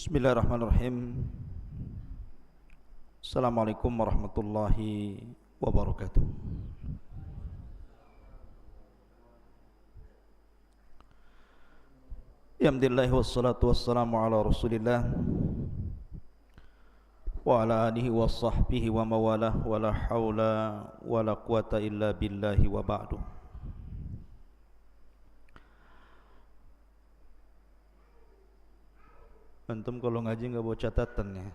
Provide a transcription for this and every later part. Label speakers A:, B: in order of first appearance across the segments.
A: Bismillahirrahmanirrahim. Assalamualaikum warahmatullahi wabarakatuh. Alhamdulillah wassalatu wassalamu ala Rasulillah wa ala alihi wa sahbihi wa mawalah wa la hawla wa la quwata illa billahi wa ba'du. Antum kalau ngaji nggak bawa catatan ya,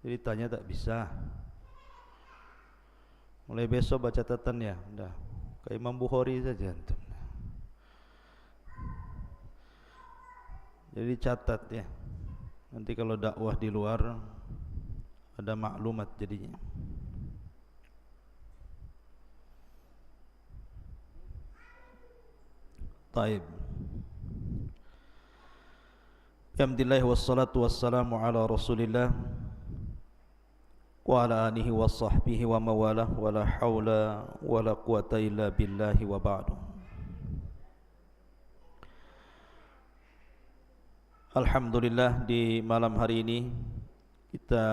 A: jadi tanya tak bisa. Mulai besok baca catatan ya, udah kayak Imam Bukhari saja antum. Jadi catat ya, nanti kalau dakwah di luar ada maklumat jadinya. Taib. Alhamdulillah wassalatu wassalamu ala Rasulillah wa ala alihi wa sahbihi wa mawalah wa la hawla wa la quwata illa billahi wa ba'du. Alhamdulillah, di malam hari ini kita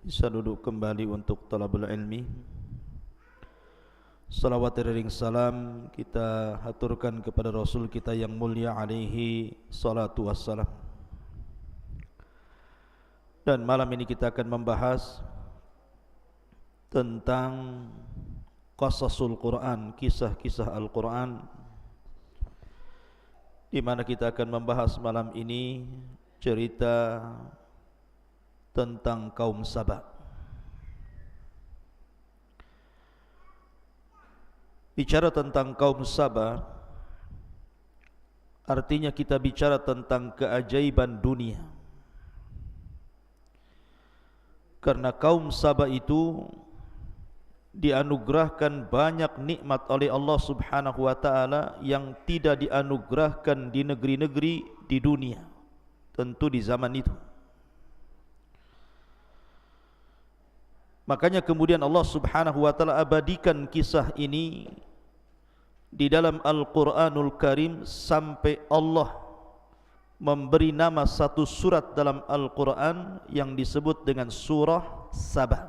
A: bisa duduk kembali untuk talabul ilmi. Salawat dan salam kita haturkan kepada Rasul kita yang mulia alaihi salatu wassalam. Dan malam ini kita akan membahas tentang qasasul Quran, kisah-kisah Al-Quran, di mana kita akan membahas malam ini cerita tentang kaum Saba. Bicara tentang kaum Saba artinya kita bicara tentang keajaiban dunia. Karena kaum Saba itu dianugerahkan banyak nikmat oleh Allah Subhanahu wa taala yang tidak dianugerahkan di negeri-negeri di dunia, tentu di zaman itu. Makanya kemudian Allah Subhanahu wa taala abadikan kisah ini di dalam Al-Quranul Karim sampai Allah memberi nama satu surat dalam Al-Quran yang disebut dengan surah Saba.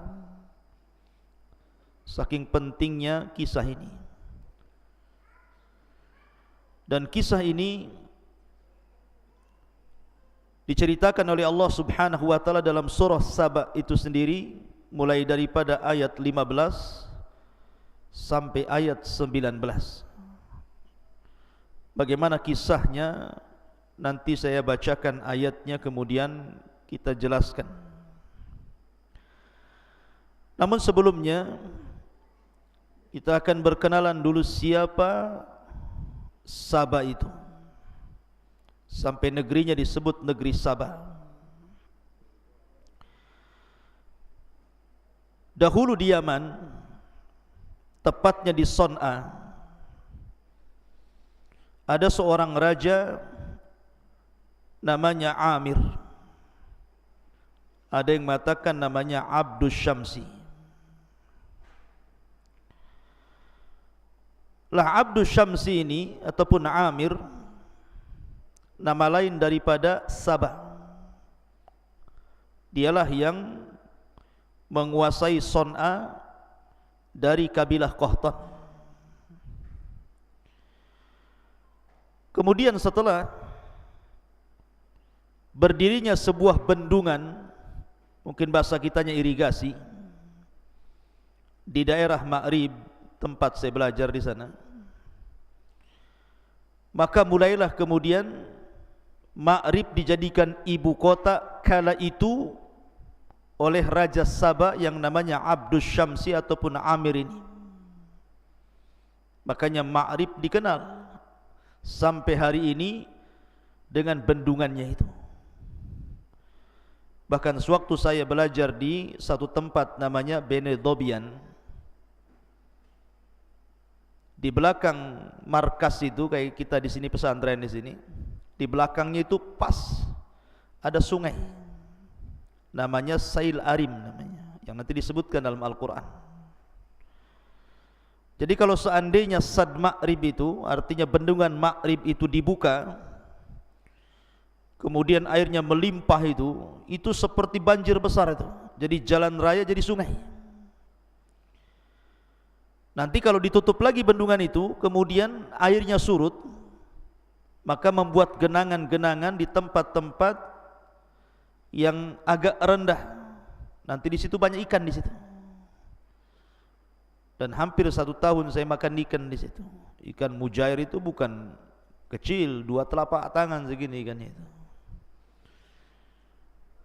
A: Saking pentingnya kisah ini. Dan kisah ini diceritakan oleh Allah Subhanahu wa taala dalam surah Saba itu sendiri, mulai daripada ayat 15 sampai ayat 19. Bagaimana kisahnya nanti saya bacakan ayatnya, kemudian kita jelaskan. Namun sebelumnya kita akan berkenalan dulu siapa Saba itu, sampai negerinya disebut negeri Saba. Dahulu di Yaman, tepatnya di Son'a, ada seorang raja namanya Amir. Ada yang mengatakan namanya Abdus Syamsi. Lah Abdus Syamsi ini ataupun Amir nama lain daripada Saba. Dialah yang menguasai Son'a dari kabilah Qahtan. Kemudian setelah berdirinya sebuah bendungan, mungkin bahasa kitanya irigasi, di daerah Ma'rib, tempat saya belajar di sana, maka mulailah kemudian Ma'rib dijadikan ibu kota kala itu oleh Raja Saba yang namanya Abdus Syamsi ataupun Amir ini. Makanya Ma'rib dikenal sampai hari ini dengan bendungannya itu. Bahkan sewaktu saya belajar di satu tempat namanya Bene Dobian, di belakang markas itu, kayak kita di sini pesantren di sini, di belakangnya itu pas ada sungai namanya Sail Arim namanya, yang nanti disebutkan dalam Al-Quran. Jadi kalau seandainya Sad Ma'rib itu, artinya bendungan Ma'rib itu dibuka, kemudian airnya melimpah, itu seperti banjir besar itu. Jadi jalan raya jadi sungai. Nanti kalau ditutup lagi bendungan itu, kemudian airnya surut, maka membuat genangan-genangan di tempat-tempat yang agak rendah. Nanti di situ banyak ikan di situ. Dan hampir 1 tahun saya makan ikan di situ. Ikan mujair itu bukan kecil, 2 telapak tangan segini ikannya itu.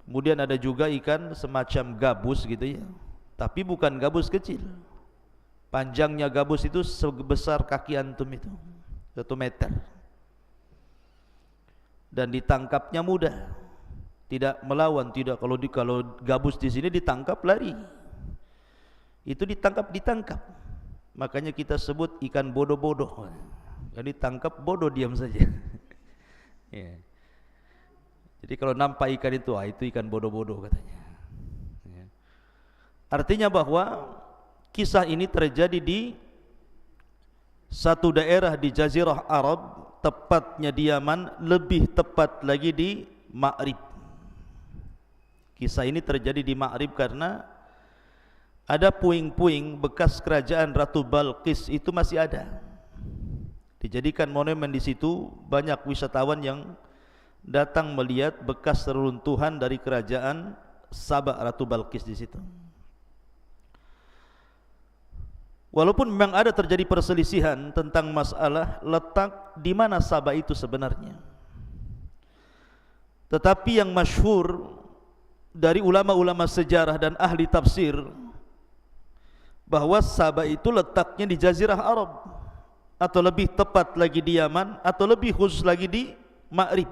A: Kemudian ada juga ikan semacam gabus gitu ya, tapi bukan gabus kecil. Panjangnya gabus itu sebesar kaki antum itu, 1 meter. Dan ditangkapnya mudah, tidak melawan, tidak. Kalau gabus di sini ditangkap lari, itu ditangkap. Makanya kita sebut ikan bodoh-bodoh. Jadi ditangkap bodoh diam saja. Ya. Jadi kalau nampak ikan itu, itu ikan bodoh-bodoh katanya. Ya. Artinya bahwa kisah ini terjadi di satu daerah di Jazirah Arab, tepatnya di Yaman, lebih tepat lagi di Ma'rib. Kisah ini terjadi di Ma'rib karena ada puing-puing bekas kerajaan Ratu Balqis itu masih ada. Dijadikan monumen di situ, banyak wisatawan yang datang melihat bekas reruntuhan dari kerajaan Saba Ratu Balqis di situ. Walaupun memang ada terjadi perselisihan tentang masalah letak di mana Saba itu sebenarnya, tetapi yang masyhur dari ulama-ulama sejarah dan ahli tafsir bahwa Saba itu letaknya di Jazirah Arab, atau lebih tepat lagi di Yaman, atau lebih khusus lagi di Ma'rib.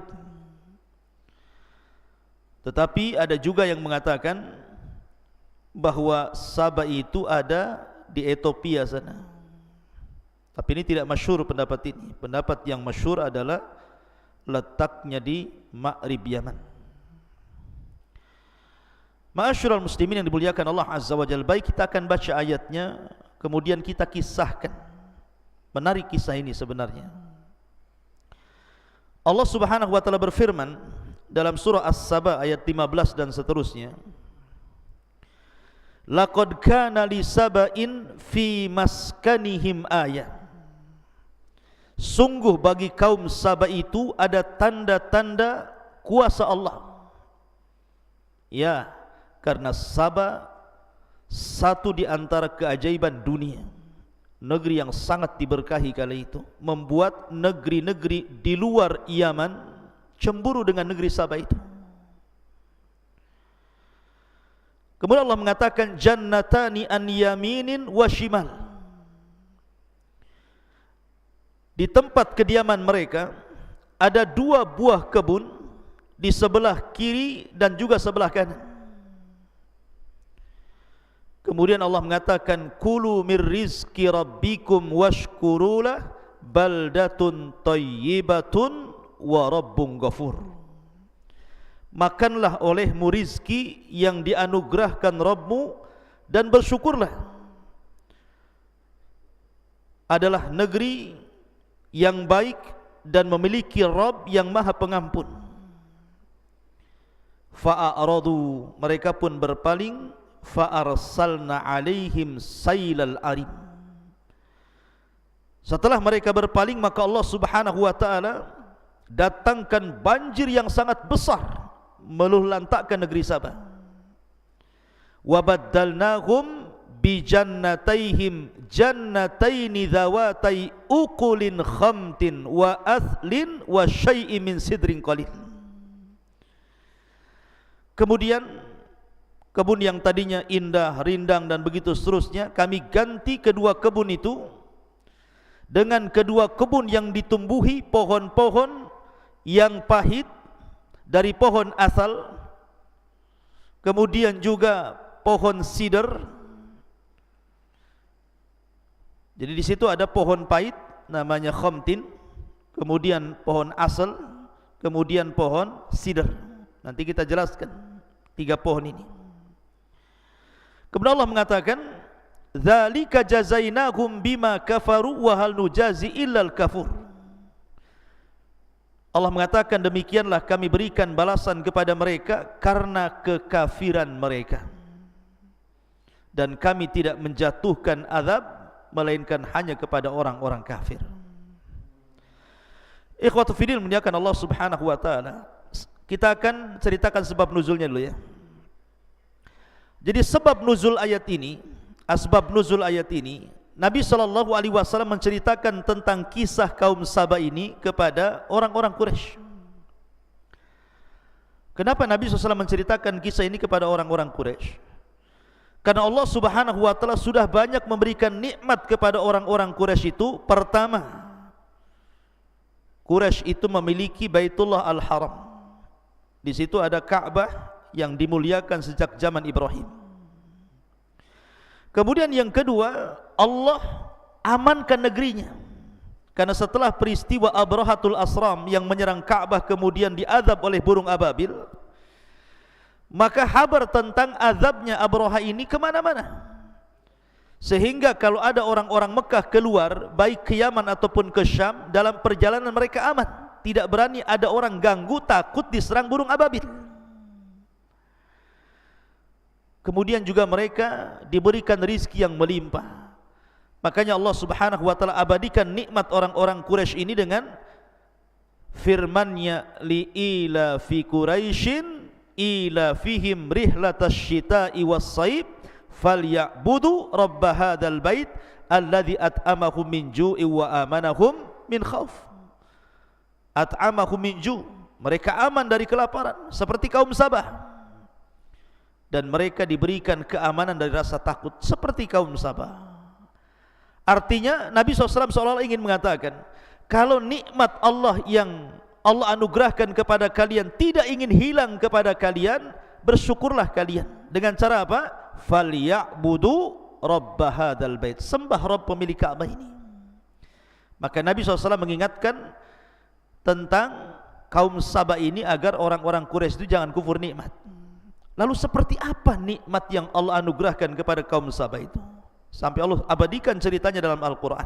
A: Tetapi ada juga yang mengatakan bahwa Saba itu ada di Ethiopia sana. Tapi ini tidak masyhur pendapat ini. Pendapat yang masyhur adalah letaknya di Ma'rib Yaman. Ma'asyiral muslimin yang dimuliakan Allah Azza wa Jalla, baik kita akan baca ayatnya, kemudian kita kisahkan. Menarik kisah ini sebenarnya. Allah Subhanahu wa taala berfirman dalam surah As-Saba ayat 15 dan seterusnya, laqad kana li saba'in fi maskanihim ayah. Sungguh bagi kaum Saba itu ada tanda-tanda kuasa Allah. Ya, karena Saba satu di antara keajaiban dunia, negeri yang sangat diberkahi kala itu, membuat negeri-negeri di luar Yaman cemburu dengan negeri Saba itu. Kemudian Allah mengatakan jannatani an yaminin wa shimal. Di tempat kediaman mereka ada 2 buah kebun di sebelah kiri dan juga sebelah kanan. Kemudian Allah mengatakan kulu mir rizqi rabbikum washkurulah baldatun thayyibatun wa rabbun ghafur. Makanlah olehmu rizki yang dianugerahkan Rabbmu dan bersyukurlah. Adalah negeri yang baik dan memiliki Rabb yang Maha Pengampun. Fa'aradu, mereka pun berpaling. Fa'arsalna alaihim sailal arim, Setelah mereka berpaling, maka Allah Subhanahu wa taala datangkan banjir yang sangat besar meluluhlantakkan negeri Sabah. Wa baddalnahum bi jannataihim jannataini dzawatai ukulin khamtin wa athlin wa syai'in min sidrin qalil. Kemudian kebun yang tadinya indah, rindang dan begitu seterusnya, kami ganti kedua kebun itu dengan kedua kebun yang ditumbuhi pohon-pohon yang pahit dari pohon asal, kemudian juga pohon sider. Jadi di situ ada pohon pahit namanya khamtin, kemudian pohon asal, kemudian pohon sider. Nanti kita jelaskan tiga pohon ini. Kemudian Allah mengatakan, "Dzalika jazainahum bima kafaru wa hal nujazi illal kafur." Allah mengatakan, demikianlah kami berikan balasan kepada mereka karena kekafiran mereka, dan kami tidak menjatuhkan azab melainkan hanya kepada orang-orang kafir. Ikhwatu fiddin, muliakan Allah Subhanahu wa taala. Kita akan ceritakan sebab nuzulnya dulu ya. Jadi sebab nuzul ayat ini, asbab nuzul ayat ini, Nabi SAW menceritakan tentang kisah kaum Saba ini kepada orang-orang Quraisy. Kenapa Nabi SAW menceritakan kisah ini kepada orang-orang Quraisy? Karena Allah Subhanahu wa taala sudah banyak memberikan nikmat kepada orang-orang Quraisy itu. Pertama, Quraisy itu memiliki Baitullah Al-Haram. Di situ ada Ka'bah yang dimuliakan sejak zaman Ibrahim. Kemudian yang kedua, Allah amankan negerinya. Karena setelah peristiwa Abrahatul Asram yang menyerang Ka'bah kemudian diazab oleh burung ababil, maka kabar tentang azabnya Abraha ini kemana-mana. Sehingga kalau ada orang-orang Mekah keluar, baik ke Yaman ataupun ke Syam, dalam perjalanan mereka aman. Tidak berani ada orang ganggu, takut diserang burung ababil. Kemudian juga mereka diberikan rizki yang melimpah. Makanya Allah Subhanahu wa taala abadikan nikmat orang-orang Quraisy ini dengan firman-Nya, li ila fi Quraisyin ila fihim rihlatash syita'i was-saib falyabudu rabb hadzal bait alladzi at'amahum min ju'i wa amanahum min khauf. At'amahum min ju', mereka aman dari kelaparan seperti kaum Sabah, dan mereka diberikan keamanan dari rasa takut seperti kaum Sabah. Artinya Nabi SAW seolah-olah ingin mengatakan, kalau nikmat Allah yang Allah anugerahkan kepada kalian tidak ingin hilang kepada kalian, bersyukurlah kalian. Dengan cara apa? Falyabudu rabb hadzal bait, sembah Rabb pemilik Ka'bah ini. Maka Nabi SAW mengingatkan tentang kaum Saba ini agar orang-orang Quraisy itu jangan kufur nikmat. Lalu seperti apa nikmat yang Allah anugerahkan kepada kaum Saba itu? Sampai Allah abadikan ceritanya dalam Al-Quran.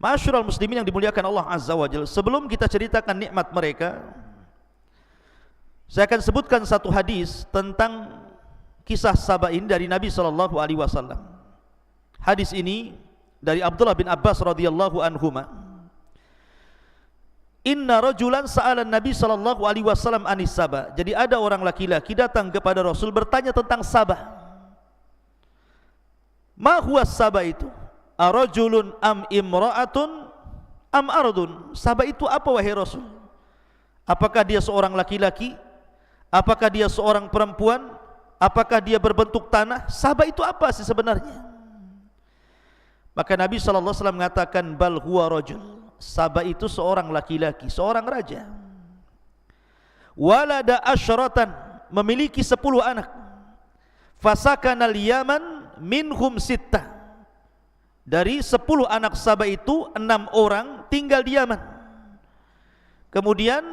A: Ma'asyiral muslimin yang dimuliakan Allah Azza wa Jalla, sebelum kita ceritakan nikmat mereka, saya akan sebutkan satu hadis tentang kisah Saba ini dari Nabi SAW. Hadis ini dari Abdullah bin Abbas radhiyallahu anhuma. Inna rajulan sa'ala Nabi SAW anis Saba. Jadi ada orang laki-laki datang kepada Rasul bertanya tentang Sabah. Ma huwa Saba itu? Arajulun am imra'atun am ardun? Sabah itu apa wahai Rasul? Apakah dia seorang laki-laki? Apakah dia seorang perempuan? Apakah dia berbentuk tanah? Sabah itu apa sih sebenarnya? Maka Nabi SAW mengatakan, bal huwa rajul. Sabah itu seorang laki-laki, seorang raja. Walada asyratan, memiliki 10 anak. Fasakanal Yaman minhum sittah. Dari 10 anak Sabah itu 6 orang tinggal di Yaman. Kemudian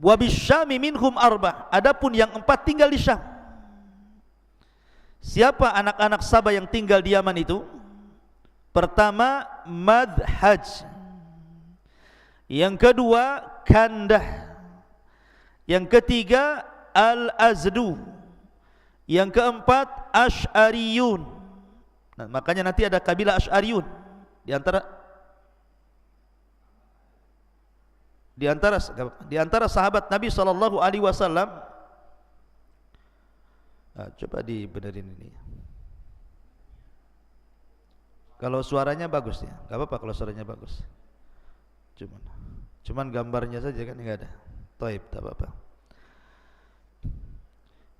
A: wabisyami minhum arba, adapun yang 4 tinggal di Syam. Siapa anak-anak Sabah yang tinggal di Yaman itu? Pertama Madhaj, yang kedua Kandah, yang ketiga Al-Azdu, yang keempat Ash'ariyun, Nah, makanya nanti ada kabilah Asy'ariyun di antara sahabat Nabi sallallahu alaihi wasallam. Coba dibenerin ini. Kalau suaranya bagus ya, enggak apa-apa kalau suaranya bagus. Cuman gambarnya saja kan enggak ada. Taib, tak apa-apa.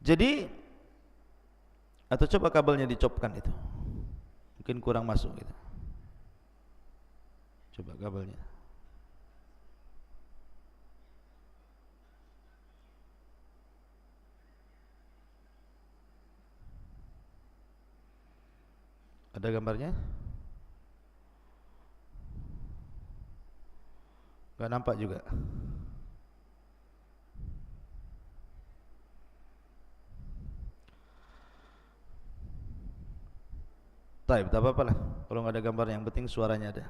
A: Jadi atau coba kabelnya dicopkan itu. Mungkin kurang masuk gitu. Coba kabelnya. Ada gambarnya? Enggak nampak juga. Taib, tak apa-apa lah. Kalau enggak ada gambar, yang penting suaranya ada.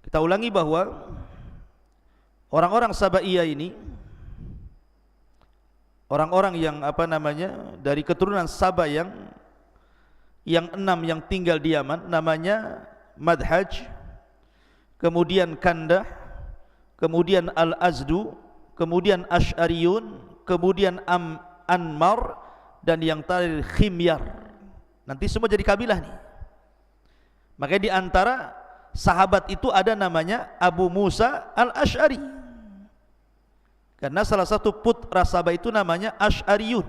A: Kita ulangi bahwa orang-orang Sabaiyah ini, orang-orang yang dari keturunan Saba yang 6 yang tinggal di Yaman, namanya Madhaj, kemudian Kandah, kemudian Al-Azdu, kemudian Asy'ariyun, kemudian Anmar, dan yang terakhir Khimyar. Nanti semua jadi kabilah nih. Makanya di antara sahabat itu ada namanya Abu Musa Al-Asy'ari, karena salah satu putra Sabah itu namanya Asy'ariyun,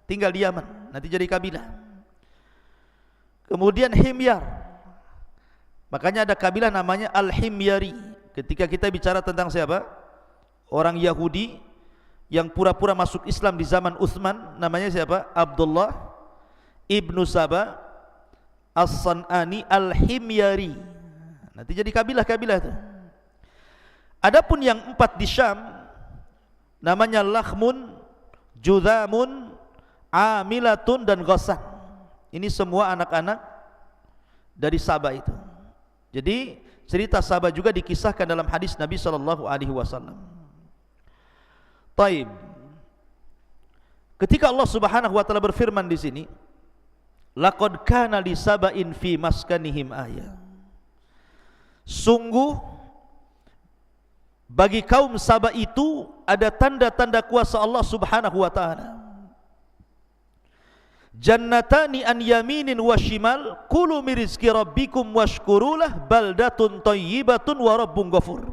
A: tinggal di Yaman, nanti jadi kabilah. Kemudian Himyar, makanya ada kabilah namanya Al-Himyari. Ketika kita bicara tentang siapa? Orang Yahudi yang pura-pura masuk Islam di zaman Utsman, namanya siapa? Abdullah ibnu Saba As-San'ani Al-Himyari. Nanti jadi kabilah-kabilah itu. Adapun yang 4 di Syam, namanya Lakhmun, Judhamun, Amilatun, dan Ghassan. Ini semua anak-anak dari Sabah itu. Jadi cerita Sabah juga dikisahkan dalam hadis Nabi sallallahu alaihi wasallam. Taib. Ketika Allah Subhanahu wa taala berfirman di sini, laqad kana li saba'in fi maskanihim ayah. Sungguh bagi kaum Sabah itu ada tanda-tanda kuasa Allah Subhanahu wa taala. Jannatani an yaminin wa shimal, kulu min rizqi rabbikum washkurulah, baldatun thayyibatun wa rabbun ghafur.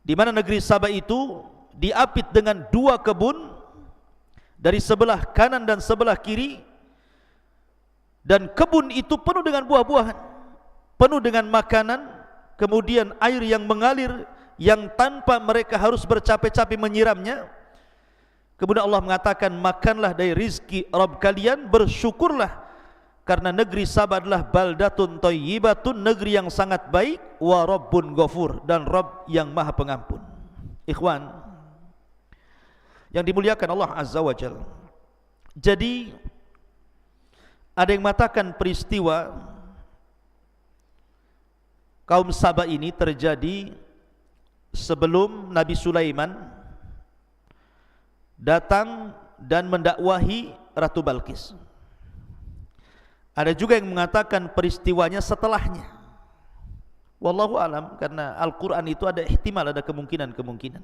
A: Di mana negeri Sabah itu diapit dengan 2 kebun, dari sebelah kanan dan sebelah kiri, dan kebun itu penuh dengan buah-buahan, penuh dengan makanan, kemudian air yang mengalir yang tanpa mereka harus bercapek-capek menyiramnya. Kemudian Allah mengatakan, makanlah dari rizki Rabb kalian, bersyukurlah, karena negeri Sabah adalah baldatun thayyibatun, negeri yang sangat baik, wa rabbun ghafur, dan Rabb yang maha pengampun. Ikhwan yang dimuliakan Allah Azza wa Jalla. Jadi ada yang mengatakan peristiwa kaum Sabah ini terjadi sebelum Nabi Sulaiman datang dan mendakwahi Ratu Balqis. Ada juga yang mengatakan peristiwanya setelahnya. Wallahu alam, karena Al-Quran itu ada ihtimal, ada kemungkinan-kemungkinan.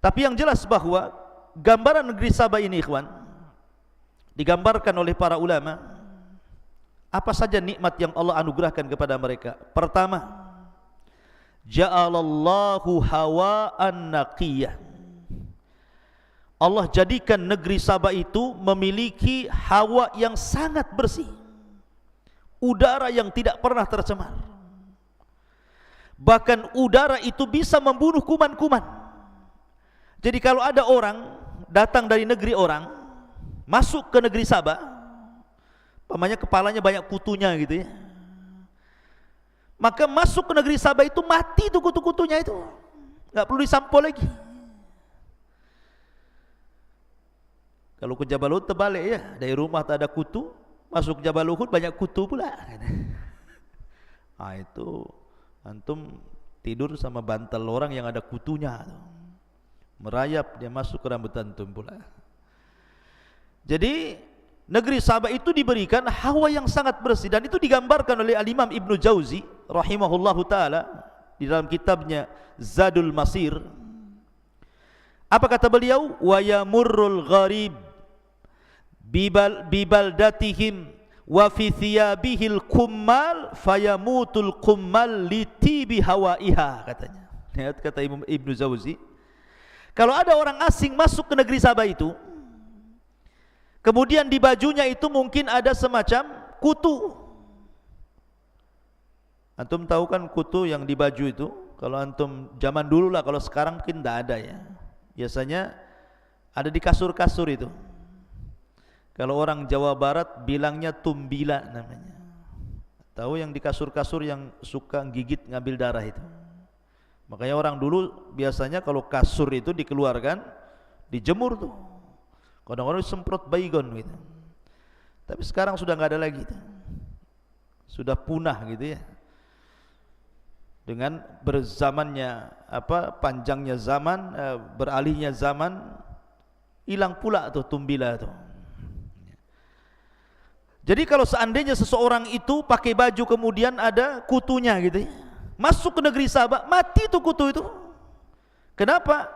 A: Tapi yang jelas bahwa gambaran negeri Sabah ini, ikhwan, digambarkan oleh para ulama. Apa saja nikmat yang Allah anugerahkan kepada mereka? Pertama, ja'alallahu hawa'an naqiyah. Allah jadikan negeri Sabah itu memiliki hawa yang sangat bersih, udara yang tidak pernah tercemar. Bahkan udara itu bisa membunuh kuman-kuman. Jadi kalau ada orang datang dari negeri orang masuk ke negeri Sabah, umpamanya kepalanya banyak kutunya gitu ya, maka masuk ke negeri Sabah itu mati itu kutu-kutunya itu, nggak perlu disampo lagi. Kalau ke Jabal Uhud terbalik ya, dari rumah tak ada kutu, masuk ke Jabal Uhud banyak kutu pula. Ah, itu antum tidur sama bantal orang yang ada kutunya, merayap dia masuk ke rambut antum pula. Jadi negeri Sabah itu diberikan hawa yang sangat bersih, dan itu digambarkan oleh Al-Imam Ibnu Jauzi rahimahullahu taala di dalam kitabnya Zadul Masir. Apa kata beliau? Wa yamurrul gharib bibaldatihim wa fi thiyabihil kummal fayamutul kummal litibi hawaiha, katanya. Lihat kata Ibnu Jauzi, kalau ada orang asing masuk ke negeri Sabah itu, kemudian di bajunya itu mungkin ada semacam kutu. Antum tahu kan kutu yang di baju itu? Kalau antum zaman dulu lah, kalau sekarang mungkin tidak ada ya. Biasanya ada di kasur-kasur itu. Kalau orang Jawa Barat bilangnya tumbila namanya. Tahu yang di kasur-kasur yang suka gigit ngambil darah itu. Makanya orang dulu biasanya kalau kasur itu dikeluarkan, dijemur tuh. Kadang-kadang disemprot baygon gitu. Tapi sekarang sudah nggak ada lagi. Sudah punah gitu ya. Dengan berzamannya panjangnya zaman, beralihnya zaman, hilang pula tuh tumbila tuh. Jadi kalau seandainya seseorang itu pakai baju kemudian ada kutunya gitu ya, masuk ke negeri Sabah, mati tuh kutu itu. Kenapa?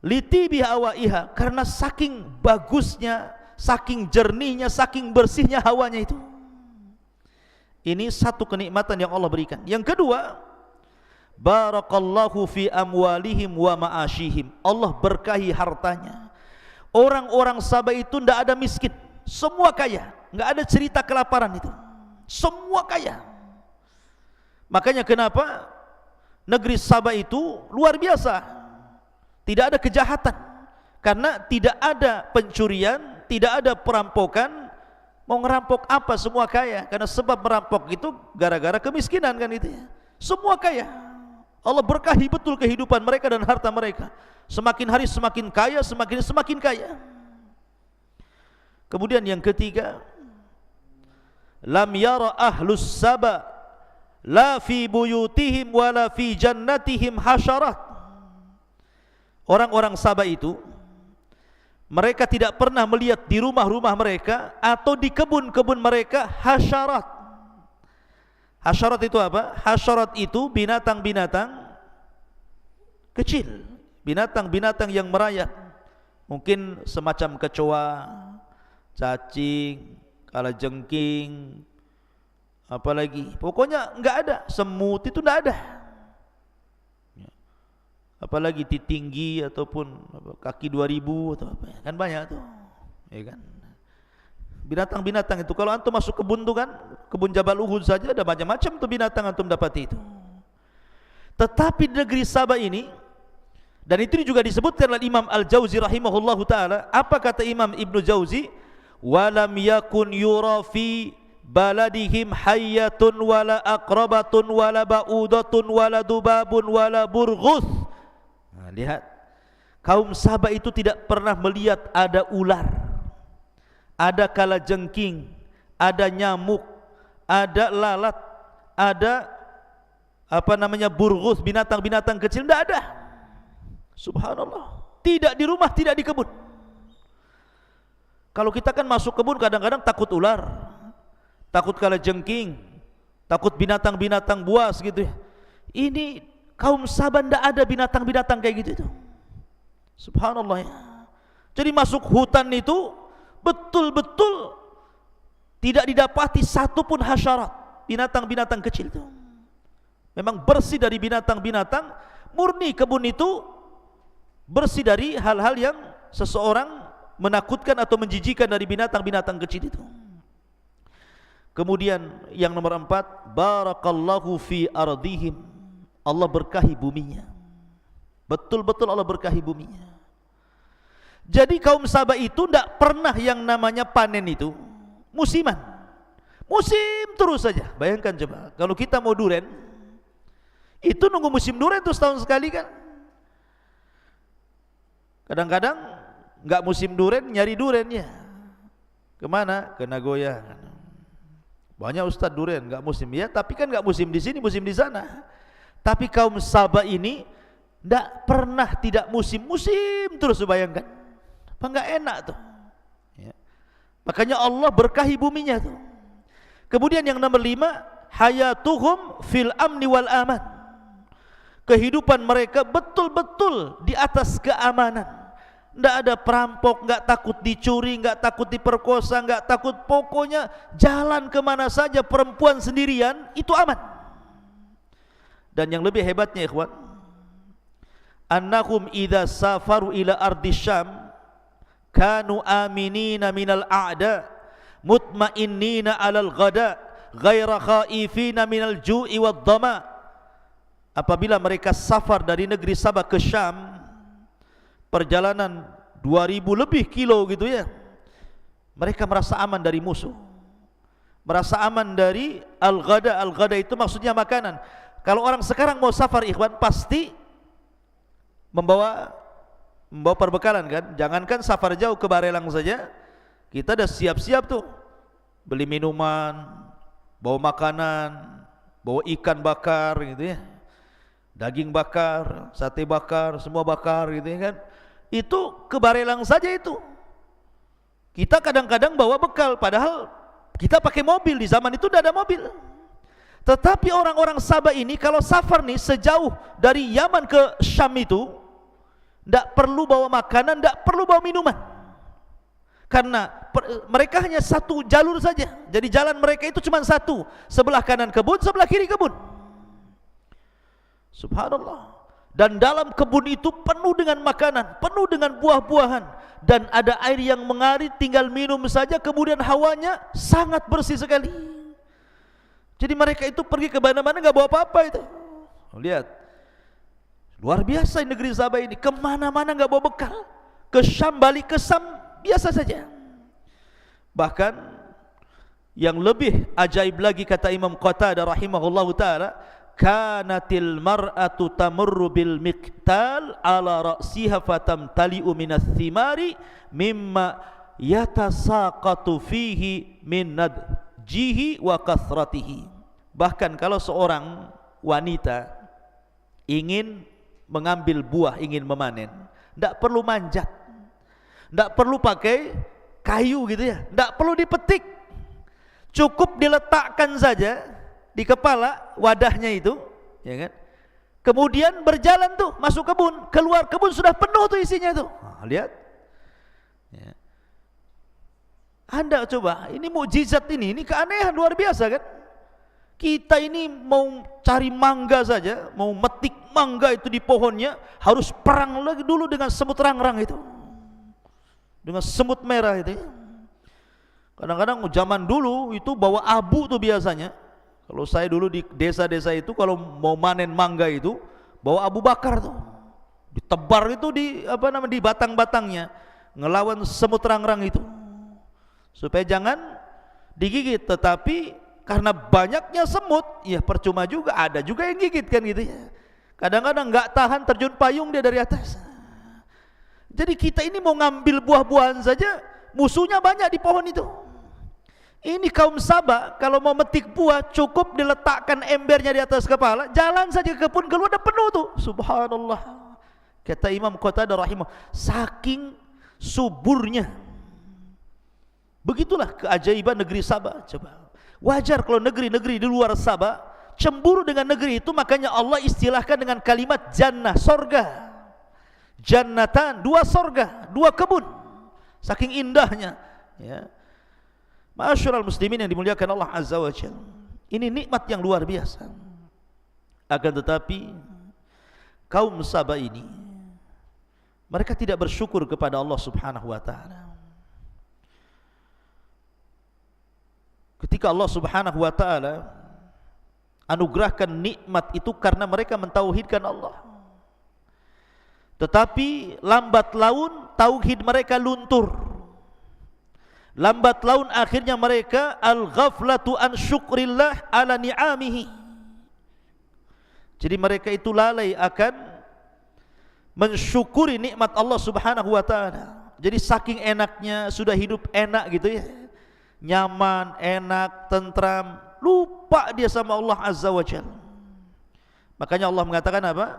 A: Liti bihawaiha, karena saking bagusnya, saking jernihnya, saking bersihnya hawanya itu. Ini satu kenikmatan yang Allah berikan. Yang kedua, barakallahu fi amwalihim wa ma'ashihim. Allah berkahi hartanya. Orang-orang Sabah itu tidak ada miskin, semua kaya, nggak ada cerita kelaparan itu, semua kaya. Makanya kenapa negeri Sabah itu luar biasa, tidak ada kejahatan, karena tidak ada pencurian, tidak ada perampokan. Mau ngerampok apa, semua kaya. Karena sebab merampok itu gara-gara kemiskinan kan itu ya. Semua kaya. Allah berkahi betul kehidupan mereka dan harta mereka. Semakin hari semakin kaya, semakin kaya. Kemudian yang ketiga, lam yara ahlus Sabah la fi buyutihim wala fi jannatihim hasyarat. Orang-orang Sabah itu, mereka tidak pernah melihat di rumah-rumah mereka atau di kebun-kebun mereka hasyarat. Hasyarat itu apa? Hasyarat itu binatang-binatang kecil, binatang-binatang yang merayap. Mungkin semacam kecoa, cacing, kalajengking, apalagi, pokoknya enggak ada. Semut itu enggak ada. Apalagi titinggi ataupun kaki 2000 atau apa, kan banyak tuh, ya kan? Binatang-binatang itu kalau antum masuk kebun tuh kan, kebun Jabal Uhud saja ada macam-macam tuh binatang antum dapati itu. Tetapi di negeri Sabah ini, dan itu juga disebutkan oleh Imam Al-Jauzi rahimahullahu taala, apa kata Imam Ibnu Jauzi? Walam yakun yura fi baladihim hayyatun wala aqrabatun wala ba'udatun wala dubabun wala burghus. Nah, lihat, kaum Sabah itu tidak pernah melihat ada ular, ada kalajengking, ada nyamuk, ada lalat, ada burghus, binatang-binatang kecil, tidak ada. Subhanallah. Tidak di rumah, tidak di kebun. Kalau kita kan masuk kebun kadang-kadang takut ular, takut kalajengking, takut binatang-binatang buas gitu ya. Ini kaum Sabah tidak ada binatang-binatang kayak gitu itu. Subhanallah ya. Jadi masuk hutan itu betul-betul tidak didapati satu pun hasyarat, binatang-binatang kecil itu. Memang bersih dari binatang-binatang, murni kebun itu bersih dari hal-hal yang seseorang menakutkan atau menjijikan dari binatang-binatang kecil itu. Kemudian yang nomor 4, barakallahu fi ardihim. Allah berkahi buminya. Betul-betul Allah berkahi buminya. Jadi kaum Sabah itu tidak pernah yang namanya panen itu musiman. Musim terus saja. Bayangkan coba, kalau kita mau duren, itu nunggu musim duren itu setahun sekali kan. Kadang-kadang nggak musim duren, nyari durennya kemana? Ke Nagoya. Banyak ustadz duren nggak musim ya, tapi kan nggak musim di sini, musim di sana. Tapi kaum Sabah ini tidak pernah tidak musim terus, bayangkan. Apa nggak enak tuh? Ya. Makanya Allah berkahi buminya tuh. Kemudian yang nomor 5, hayatuhum fil amni wal aman. Kehidupan mereka betul-betul di atas keamanan. Tidak ada perampok, nggak takut dicuri, nggak takut diperkosa, nggak takut, pokoknya jalan kemana saja perempuan sendirian itu aman. Dan yang lebih hebatnya ikhwan, annahum idza safaru ila ardi Syam kanu aminina minal a'da mutmainnina alal ghada ghaira khaifina minal ju'i wad dhama. Apabila mereka safar dari negeri Sabah ke Syam, perjalanan 2000 lebih kilo gitu ya, mereka merasa aman dari musuh, merasa aman dari al-ghada. Al-ghada itu maksudnya makanan. Kalau orang sekarang mau safar ikhwan, pasti membawa perbekalan kan. Jangankan safar jauh ke Barelang saja, kita dah siap-siap tuh, beli minuman, bawa makanan, bawa ikan bakar gitu ya, daging bakar, sate bakar, semua bakar gitu ya kan. Itu ke Barelang saja itu. Kita kadang-kadang bawa bekal, padahal kita pakai mobil. Di zaman itu tidak ada mobil. Tetapi orang-orang Sabah ini kalau safar nih sejauh dari Yaman ke Syam itu, tidak perlu bawa makanan, tidak perlu bawa minuman. Karena mereka hanya satu jalur saja. Jadi jalan mereka itu cuma satu, sebelah kanan kebun, sebelah kiri kebun. Subhanallah. Dan dalam kebun itu penuh dengan makanan, penuh dengan buah-buahan, dan ada air yang mengalir, tinggal minum saja, kemudian hawanya sangat bersih sekali. Jadi mereka itu pergi ke mana-mana nggak bawa apa-apa itu. Lihat, luar biasa negeri Sabah ini, kemana-mana nggak bawa bekal. Ke Syam, balik ke Syam biasa saja. Bahkan yang lebih ajaib lagi kata Imam Qatadah rahimahullahu taala, kanatil mar'atu tamurru bil miqtal ala ra'siha fatamtali'u minas thimari mimma yatasaqatu fihi min nadjihi wa kathratihi. Bahkan kalau seorang wanita ingin mengambil buah, ingin memanen, tidak perlu manjat, tidak perlu pakai kayu gitu ya, tidak perlu dipetik, cukup diletakkan saja di kepala wadahnya itu, ya kan? Kemudian berjalan tuh masuk kebun, keluar kebun sudah penuh tuh isinya tuh. Nah, lihat, ya. Anda coba, ini mukjizat ini keanehan luar biasa kan? Kita ini mau cari mangga saja, mau metik mangga itu di pohonnya, harus perang lagi dulu dengan semut rangrang itu, dengan semut merah itu. Kadang-kadang zaman dulu itu bawa abu tuh biasanya. Kalau saya dulu di desa-desa itu kalau mau manen mangga itu bawa abu bakar tuh, ditebar itu di batang-batangnya, ngelawan semut rangrang itu supaya jangan digigit. Tetapi karena banyaknya semut, ya percuma juga, ada juga yang gigit kan gitu ya. Kadang-kadang nggak tahan, terjun payung dia dari atas. Jadi kita ini mau ngambil buah-buahan saja, musuhnya banyak di pohon itu. Ini kaum Sabah kalau mau metik buah cukup diletakkan embernya di atas kepala, jalan saja ke kebun, keluar ada penuh tuh. Subhanallah. Kata Imam Qatadah rahimah, saking suburnya. Begitulah keajaiban negeri Sabah. Coba. Wajar kalau negeri-negeri di luar Sabah cemburu dengan negeri itu, makanya Allah istilahkan dengan kalimat jannah, sorga. Jannatan, dua sorga, dua kebun. Saking indahnya, ya. Ma'asyiral muslimin yang dimuliakan Allah Azza wa Jalla, ini nikmat yang luar biasa. Akan tetapi kaum Sabah ini mereka tidak bersyukur kepada Allah Subhanahu wa taala. Ketika Allah Subhanahu wa taala anugerahkan nikmat itu karena mereka mentauhidkan Allah. Tetapi lambat laun tauhid mereka luntur. Lambat laun akhirnya mereka al-ghaflatu an syukrillah ala ni'amihi. Jadi mereka itu lalai akan mensyukuri nikmat Allah Subhanahu wa taala. Jadi saking enaknya sudah hidup enak gitu ya. Nyaman, enak, tentram, lupa dia sama Allah Azza wa Jalla. Makanya Allah mengatakan apa?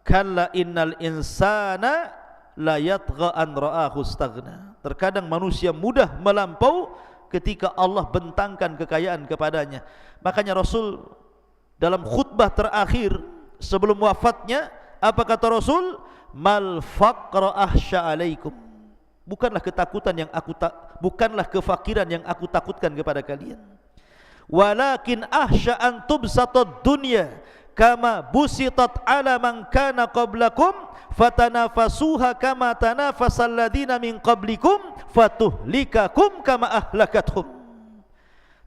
A: Kalla innal insana la yatgha an ra'ahu istaghna. Terkadang manusia mudah melampau ketika Allah bentangkan kekayaan kepadanya. Makanya Rasul dalam khutbah terakhir sebelum wafatnya, apa kata Rasul? Mal faqra ahsya alaikum. Bukanlah kefakiran yang aku takutkan kepada kalian. Walakin ahsya an tubsatad dunya kama busitat ala man kana qablakum fatanafasuha kama tanafasal ladina min qablikum fatuhlikakum kama ahlakathum.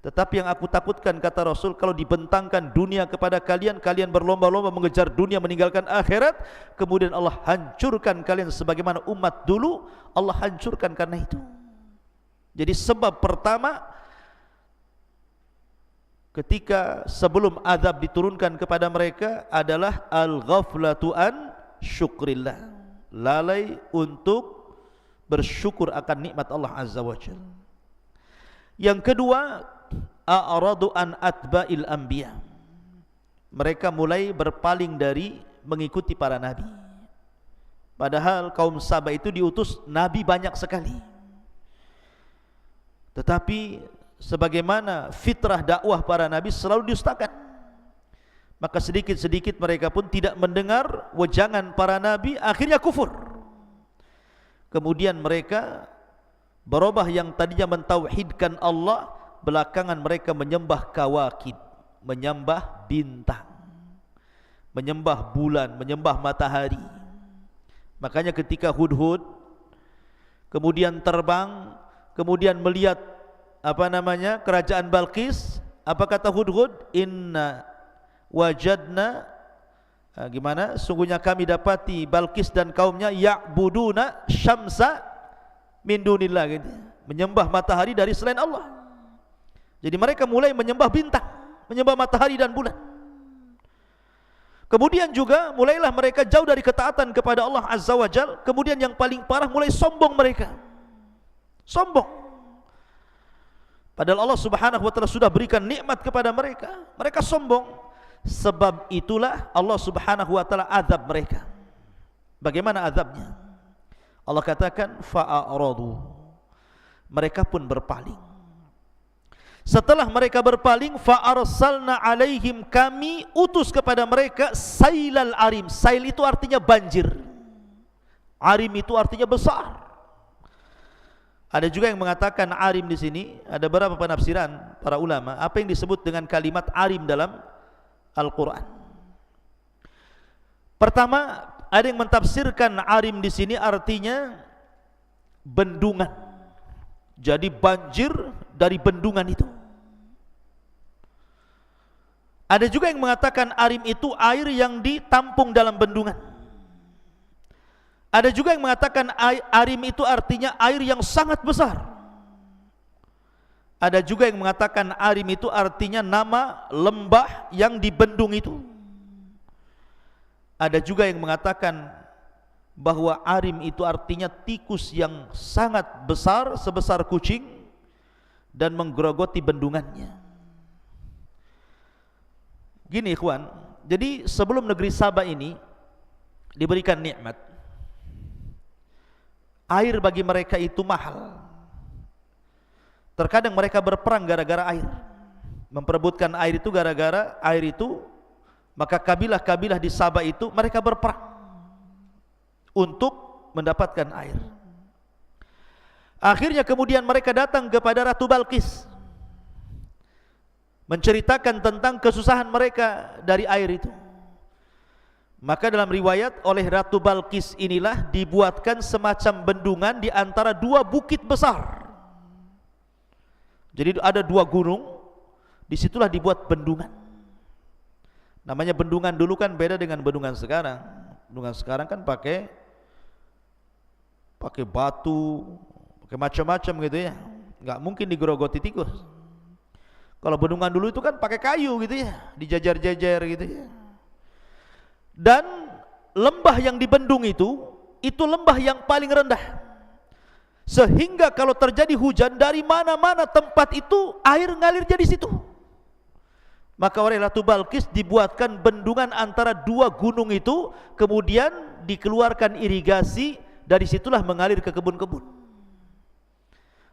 A: Tetapi yang aku takutkan, kata Rasul, kalau dibentangkan dunia kepada kalian, kalian berlomba-lomba mengejar dunia meninggalkan akhirat, kemudian Allah hancurkan kalian sebagaimana umat dulu Allah hancurkan karena itu. Jadi sebab pertama ketika sebelum azab diturunkan kepada mereka adalah al-ghaflatu an syukrillah, lalai untuk bersyukur akan nikmat Allah Azza wa Jalla. Yang kedua, a'radu an atba'il anbiya, mereka mulai berpaling dari mengikuti para nabi. Padahal kaum Saba itu diutus nabi banyak sekali, tetapi sebagaimana fitrah dakwah para nabi selalu didustakan, maka sedikit-sedikit mereka pun tidak mendengar wejangan para nabi, akhirnya kufur. Kemudian mereka berubah, yang tadinya mentauhidkan Allah, belakangan mereka menyembah kawakib, menyembah bintang, menyembah bulan, menyembah matahari. Makanya ketika Hudhud kemudian terbang, kemudian melihat kerajaan Balqis, apa kata Hudhud? Inna wajadna, sungguhnya kami dapati Balqis dan kaumnya ya'buduna syamsa min dunillah, gitu, menyembah matahari dari selain Allah. Jadi mereka mulai menyembah bintang, menyembah matahari dan bulan. Kemudian juga mulailah mereka jauh dari ketaatan kepada Allah Azza wa Jal. Kemudian yang paling parah, mulai sombong mereka. Sombong. Padahal Allah Subhanahu wa Ta'ala sudah berikan nikmat kepada mereka, mereka sombong. Sebab itulah Allah Subhanahu wa Ta'ala azab mereka. Bagaimana azabnya? Allah katakan fa'aradu, mereka pun berpaling. Setelah mereka berpaling, fa'arsalna alaihim, kami utus kepada mereka sailal arim. Sail itu artinya banjir, arim itu artinya besar. Ada juga yang mengatakan arim di sini, ada beberapa penafsiran para ulama apa yang disebut dengan kalimat arim dalam Al-Quran. Pertama, ada yang mentafsirkan arim di sini artinya bendungan. Jadi banjir dari bendungan itu. Ada juga yang mengatakan arim itu air yang ditampung dalam bendungan. Ada juga yang mengatakan arim itu artinya air yang sangat besar. Ada juga yang mengatakan arim itu artinya nama lembah yang di bendung itu. Ada juga yang mengatakan bahwa arim itu artinya tikus yang sangat besar, sebesar kucing, dan menggerogoti bendungannya. Gini ikhwan, jadi sebelum negeri Saba ini diberikan nikmat, air bagi mereka itu mahal. Terkadang mereka berperang gara-gara air, memperebutkan air itu gara-gara air itu. Maka kabilah-kabilah di Saba itu mereka berperang untuk mendapatkan air. Akhirnya kemudian mereka datang kepada Ratu Balqis, menceritakan tentang kesusahan mereka dari air itu. Maka dalam riwayat, oleh Ratu Balqis inilah dibuatkan semacam bendungan di antara dua bukit besar. Jadi ada dua gunung, disitulah dibuat bendungan. Namanya bendungan dulu kan beda dengan bendungan sekarang. Bendungan sekarang kan pakai batu, pakai macam-macam gitu ya. Nggak mungkin digerogoti tikus. Kalau bendungan dulu itu kan pakai kayu gitu ya, dijajar-jajar gitu ya. Dan lembah yang dibendung itu lembah yang paling rendah. Sehingga kalau terjadi hujan, dari mana-mana tempat itu air ngalir jadi situ. Maka oleh Ratu Balqis dibuatkan bendungan antara dua gunung itu, kemudian dikeluarkan irigasi dari situlah mengalir ke kebun-kebun.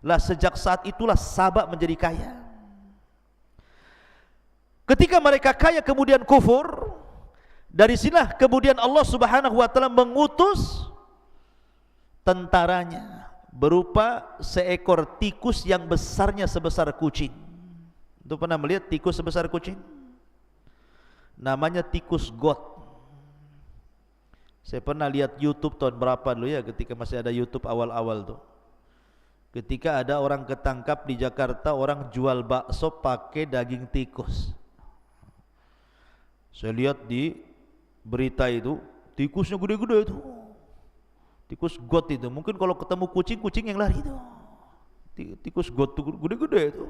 A: Lah sejak saat itulah Saba menjadi kaya. Ketika mereka kaya kemudian kufur, dari sinilah kemudian Allah Subhanahu wa taala mengutus tentaranya berupa seekor tikus yang besarnya sebesar kucing. Itu pernah melihat tikus sebesar kucing? Namanya tikus got. Saya pernah lihat YouTube tahun berapa dulu ya, ketika masih ada YouTube awal-awal tuh. Ketika ada orang ketangkap di Jakarta, orang jual bakso pakai daging tikus. Saya lihat di berita itu, tikusnya gede-gede itu. Tikus got itu, mungkin kalau ketemu kucing, kucing yang lari itu. Tikus got itu gede-gede itu.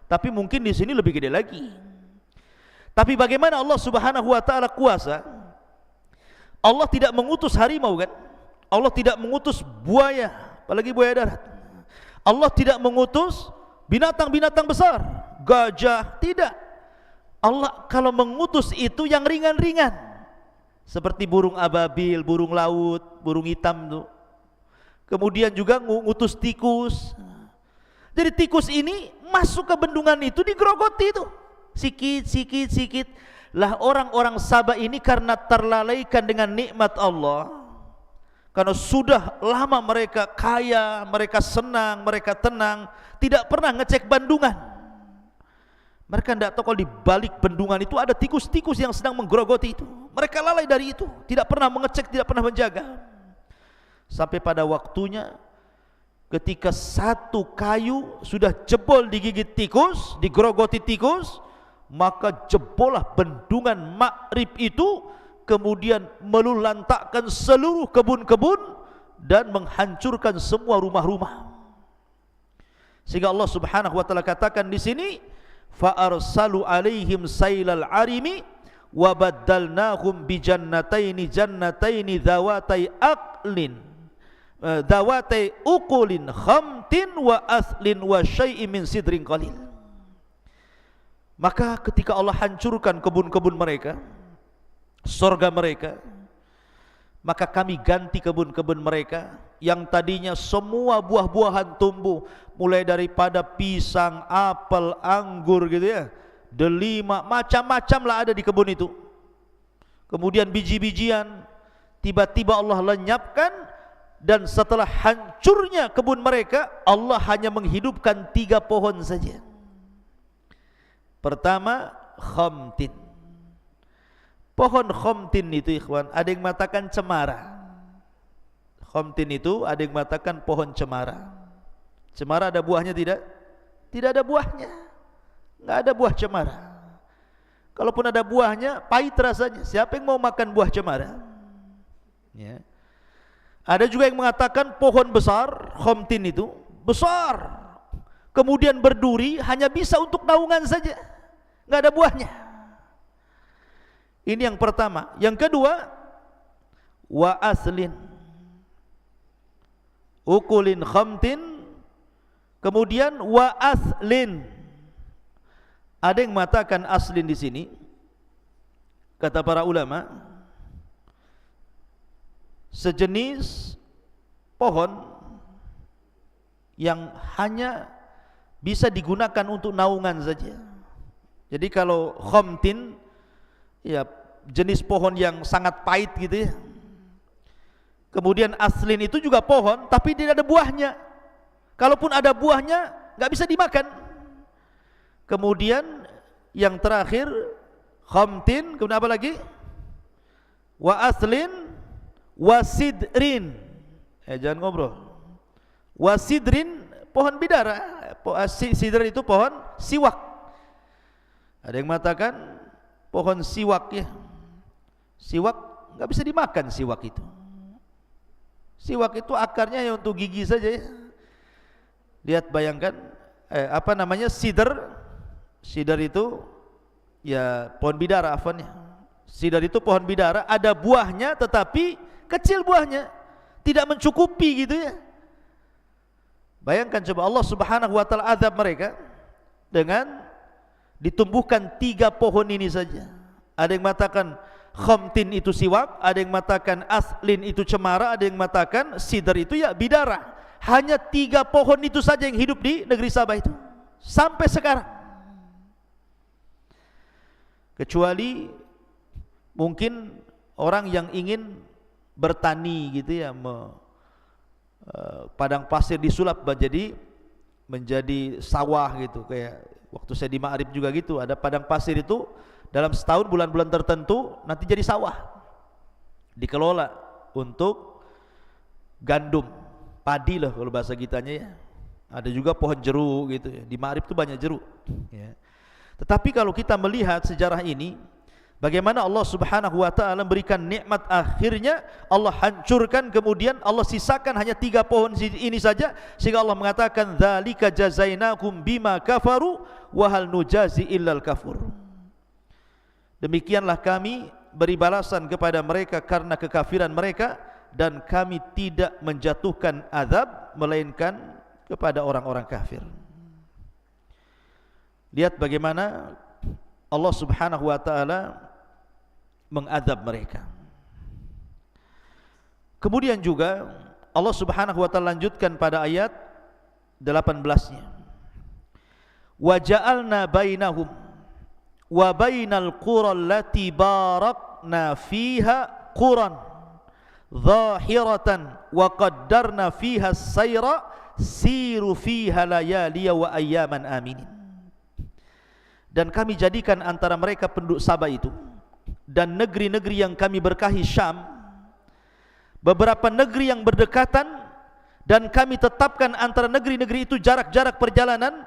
A: Tapi mungkin di sini lebih gede lagi. Tapi bagaimana Allah Subhanahu wa taala kuasa? Allah tidak mengutus harimau kan? Allah tidak mengutus buaya, apalagi buaya darat. Allah tidak mengutus binatang-binatang besar, gajah, tidak. Allah kalau mengutus itu yang ringan-ringan, seperti burung ababil, burung laut, burung hitam tuh. Kemudian juga mengutus tikus. Jadi tikus ini masuk ke bendungan itu, digerogoti itu, sikit. Lah orang-orang Saba ini karena terlalaikan dengan nikmat Allah, karena sudah lama mereka kaya, mereka senang, mereka tenang, tidak pernah ngecek bendungan. Mereka tidak tahu kalau di balik bendungan itu ada tikus-tikus yang sedang menggerogoti itu. Mereka lalai dari itu, tidak pernah mengecek, tidak pernah menjaga. Sampai pada waktunya ketika satu kayu sudah jebol digigit tikus, digerogoti tikus, maka jebollah bendungan Ma'rib itu, kemudian melulantakkan seluruh kebun-kebun dan menghancurkan semua rumah-rumah. Sehingga Allah Subhanahu wa taala katakan di sini, fa arsalu alaihim sailal arimi wa baddalnahum bi jannataini dzawatai aqlin dzawatai uqulin khamtin wa aslin wa syai'in min sidrin qalil. Maka ketika Allah hancurkan kebun-kebun mereka, surga mereka, maka kami ganti kebun-kebun mereka yang tadinya semua buah-buahan tumbuh, mulai daripada pisang, apel, anggur gitu ya, delima, macam-macam lah ada di kebun itu. Kemudian biji-bijian tiba-tiba Allah lenyapkan, dan setelah hancurnya kebun mereka, Allah hanya menghidupkan 3 pohon saja. Pertama, khamtin. Pohon khamtin itu ikhwan, ada yang mengatakan cemara. Khamtin itu ada yang mengatakan pohon cemara. Cemara ada buahnya tidak? Tidak ada buahnya. Enggak ada buah cemara. Kalaupun ada buahnya, pahit rasanya. Siapa yang mau makan buah cemara? Ya. Ada juga yang mengatakan pohon besar, khamtin itu besar, kemudian berduri, hanya bisa untuk naungan saja, enggak ada buahnya. Ini yang pertama. Yang kedua, wa aslin, ukulin khamtin, kemudian wa aslin. Ada yang mengatakan aslin di sini, kata para ulama, sejenis pohon yang hanya bisa digunakan untuk naungan saja. Jadi kalau khamtin, ya jenis pohon yang sangat pahit gitu ya. Kemudian aslin itu juga pohon, tapi tidak ada buahnya. Kalaupun ada buahnya, nggak bisa dimakan. Kemudian yang terakhir, khamtin, kemudian apa lagi? Wa aslin, wasidrin. Jangan ngobrol. Wasidrin, pohon bidara. Sidr itu pohon siwak. Ada yang mengatakan pohon siwak ya. Siwak nggak bisa dimakan siwak itu. Siwak itu akarnya ya untuk gigi saja ya. Lihat, bayangkan apa namanya, sidr. Sidr itu ya pohon bidara, afwan ya. Sidr itu pohon bidara, ada buahnya tetapi kecil buahnya, tidak mencukupi gitu ya. Bayangkan coba Allah Subhanahu wa taala azab mereka dengan ditumbuhkan 3 pohon ini saja. Ada yang mengatakan khamtin itu siwak, ada yang mengatakan aslin itu cemara, ada yang mengatakan sidr itu ya bidara. Hanya 3 pohon itu saja yang hidup di negeri Sabah itu sampai sekarang. Kecuali mungkin orang yang ingin bertani gitu ya, padang pasir disulap menjadi sawah gitu. Kayak waktu saya di Ma'arif juga gitu, ada padang pasir itu dalam setahun bulan-bulan tertentu nanti jadi sawah, dikelola untuk gandum, padi lah kalau bahasa kitanya ya. Ada juga pohon jeruk gitu ya. Di Ma'arif itu banyak jeruk ya. Tetapi kalau kita melihat sejarah ini, bagaimana Allah Subhanahu wa taala berikan nikmat, akhirnya Allah hancurkan, kemudian Allah sisakan hanya 3 pohon ini saja, sehingga Allah mengatakan dzalika jazainakum bima kafaru wa hal nujazi illal kafur. Demikianlah kami beri balasan kepada mereka karena kekafiran mereka, dan kami tidak menjatuhkan azab melainkan kepada orang-orang kafir. Lihat bagaimana Allah Subhanahu wa taala mengadab mereka. Kemudian juga Allah Subhanahu wa taala lanjutkan pada ayat 18-nya. Wa ja'alna bainahum wa bainal qura allati barakna fiha quran zahiratan wa qaddarna fiha as-sayra siru fiha layaliya wa ayyaman aminin. Dan kami jadikan antara mereka penduduk Sabah itu dan negeri-negeri yang kami berkahi Syam, beberapa negeri yang berdekatan, dan kami tetapkan antara negeri-negeri itu jarak-jarak perjalanan.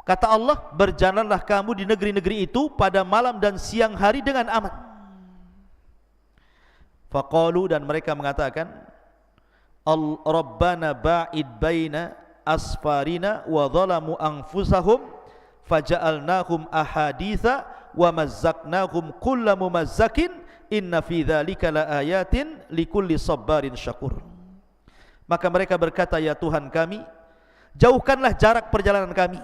A: Kata Allah, berjalanlah kamu di negeri-negeri itu pada malam dan siang hari dengan aman. Faqalu, dan mereka mengatakan, Rabbana ba'id baina asfarina wa zalamu anfusahum faja'alnahum ahaditha wa mazzaqnahum kulla mumazzakin inna fi dzalika laayatin likulli sabarin syakur. Maka mereka berkata, ya Tuhan kami, jauhkanlah jarak perjalanan kami,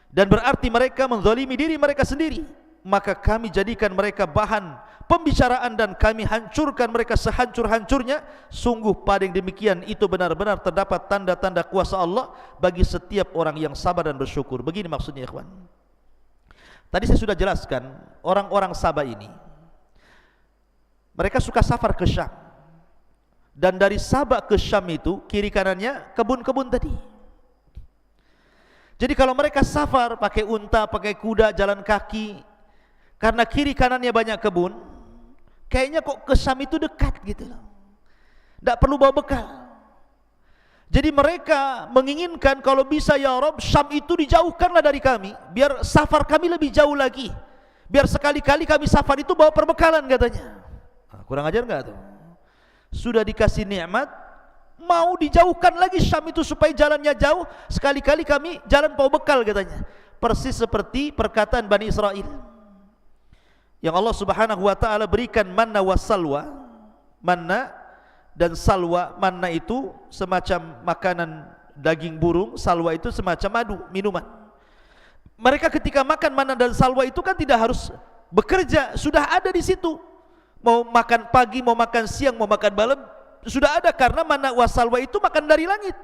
A: dan berarti mereka menzalimi diri mereka sendiri, maka kami jadikan mereka bahan pembicaraan dan kami hancurkan mereka sehancur-hancurnya. Sungguh pada yang demikian itu benar-benar terdapat tanda-tanda kuasa Allah bagi setiap orang yang sabar dan bersyukur. Begini maksudnya, ikhwan. Tadi saya sudah jelaskan, orang-orang Sabah ini mereka suka safar ke Syam, dan dari Sabah ke Syam itu kiri kanannya kebun-kebun tadi. Jadi kalau mereka safar pakai unta, pakai kuda, jalan kaki, karena kiri kanannya banyak kebun, kayaknya kok ke Syam itu dekat gitu loh, tidak perlu bawa bekal. Jadi mereka menginginkan kalau bisa, ya Rabb, Syam itu dijauhkanlah dari kami, biar safar kami lebih jauh lagi, biar sekali-kali kami safar itu bawa perbekalan katanya. Nah, kurang ajar enggak tuh? Sudah dikasih nikmat, mau dijauhkan lagi Syam itu supaya jalannya jauh, sekali-kali kami jalan bawa bekal katanya. Persis seperti perkataan Bani Israel yang Allah Subhanahu wa taala berikan manna wassalwa. Manna dan salwa, manna itu semacam makanan daging burung, salwa itu semacam madu, minuman. Mereka ketika makan manna dan salwa itu kan tidak harus bekerja, sudah ada di situ. Mau makan pagi, mau makan siang, mau makan malam, sudah ada, karena manna wassalwa itu makan dari langit.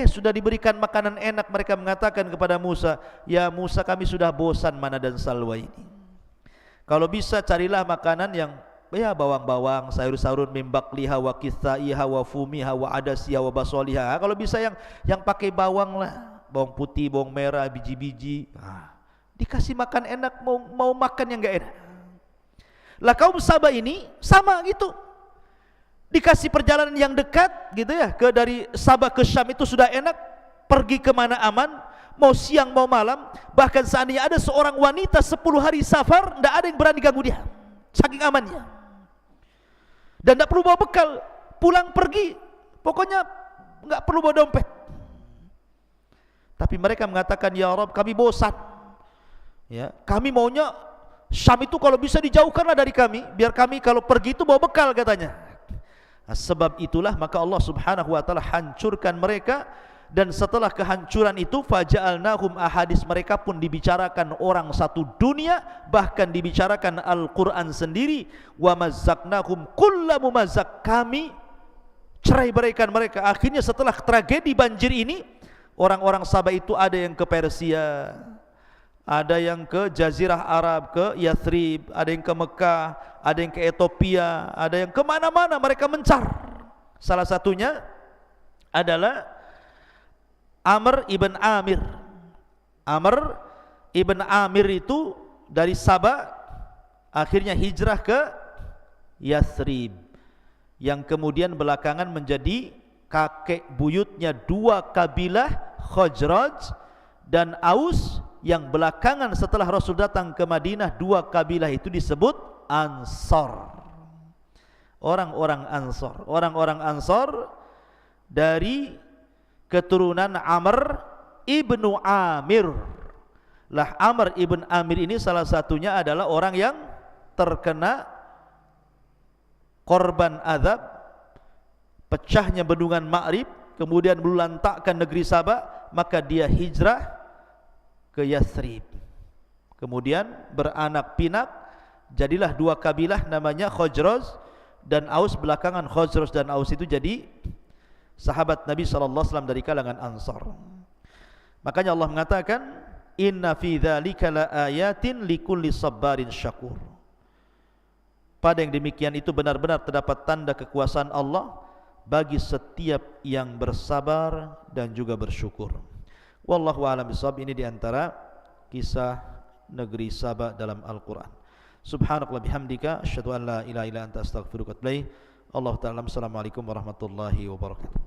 A: Sudah diberikan makanan enak, mereka mengatakan kepada Musa, ya Musa, kami sudah bosan manna dan salwa ini. Kalau bisa carilah makanan yang ya bawang-bawang, sayur-sayur, mimbakliha wa kithaiha wa fumiha wa adasiha wa basoliha. Kalau bisa yang pakai bawang lah, bawang putih, bawang merah, biji-biji. Dikasih makan enak, mau makan yang enggak enak. Lah kaum Sabah ini sama gitu, dikasih perjalanan yang dekat gitu ya, dari Sabah ke Syam itu sudah enak, pergi kemana aman, mau siang mau malam. Bahkan seandainya ada seorang wanita 10 hari safar, tidak ada yang berani ganggu dia, saking amannya. Dan tidak perlu bawa bekal, pulang pergi, pokoknya nggak perlu bawa dompet. Tapi mereka mengatakan, ya Rabb, kami bosan, ya, kami maunya Syam itu kalau bisa dijauhkanlah dari kami, biar kami kalau pergi itu bawa bekal katanya. Sebab itulah maka Allah Subhanahu wa taala hancurkan mereka Dan setelah kehancuran itu faja'alnahum ahadits, mereka pun dibicarakan orang satu dunia, bahkan dibicarakan Al-Qur'an sendiri. Wa mazzaqnahum kulla mumazzaq, kami cerai beraikan mereka. Akhirnya setelah tragedi banjir ini, orang-orang Sabah itu ada yang ke Persia, ada yang ke Jazirah Arab, ke Yathrib, ada yang ke Mekah, ada yang ke Ethiopia, ada yang kemana-mana mereka mencar. Salah satunya adalah Amr ibn Amir. Amr ibn Amir itu dari Sabah akhirnya hijrah ke Yathrib, yang kemudian belakangan menjadi kakek buyutnya dua kabilah Khazraj dan Aus, yang belakangan setelah Rasul datang ke Madinah, dua kabilah itu disebut Ansar. Orang-orang Ansar, orang-orang Ansar dari keturunan Amr ibnu Amir. Lah Amr ibn Amir ini salah satunya adalah orang yang terkena korban azab pecahnya bendungan Ma'rib, kemudian melantakkan negeri Sabah, maka dia hijrah ke Yathrib, kemudian beranak pinak, jadilah dua kabilah namanya Khazraj dan Aus. Belakangan Khazraj dan Aus itu jadi sahabat Nabi SAW dari kalangan Ansar. Makanya Allah mengatakan, inna fi dzalika laayatin likulli sabarin syakur. Pada yang demikian itu benar-benar terdapat tanda kekuasaan Allah bagi setiap yang bersabar dan juga bersyukur. Wallahu a'lam bishawab. Ini diantara kisah negeri Sabah dalam Al-Quran. Subhanakallah bihamdika asyhadu an la ilaha illa anta astaghfiruka wa atubu ilaik. Allah Ta'ala. Assalamualaikum warahmatullahi wabarakatuh.